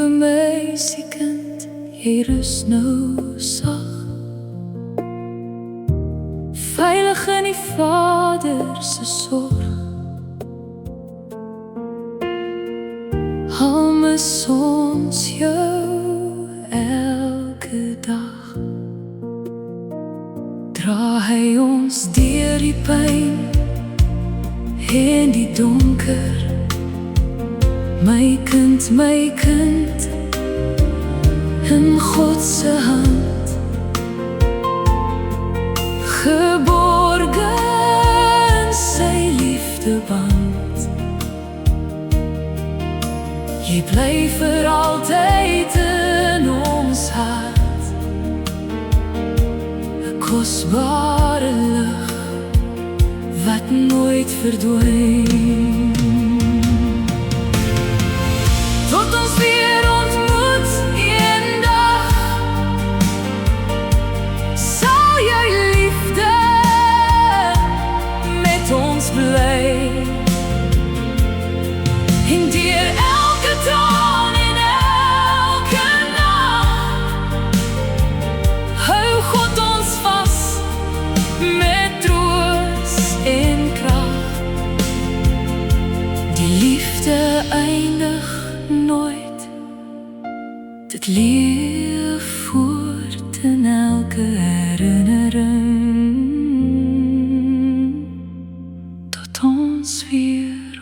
Liewe meisiekind, jy rus nou sag, veilig in die Vader se sorg. Al mis ons jou elke dag, dra hy ons deur die pyn en die donker. My kind, in God se hand, geborgen in sy liefdeband. Jy bly vir altyd in ons hart, 'n kosbare lig wat nooit verdwyn. Tot ons weer ontmoet eendag, sal jou liefde met ons bly. En deur elke traan en elke nag, hou God ons vas met troos en krag. Die liefde eindig nooit, dit leef voort in elke herinnering, tot ons weer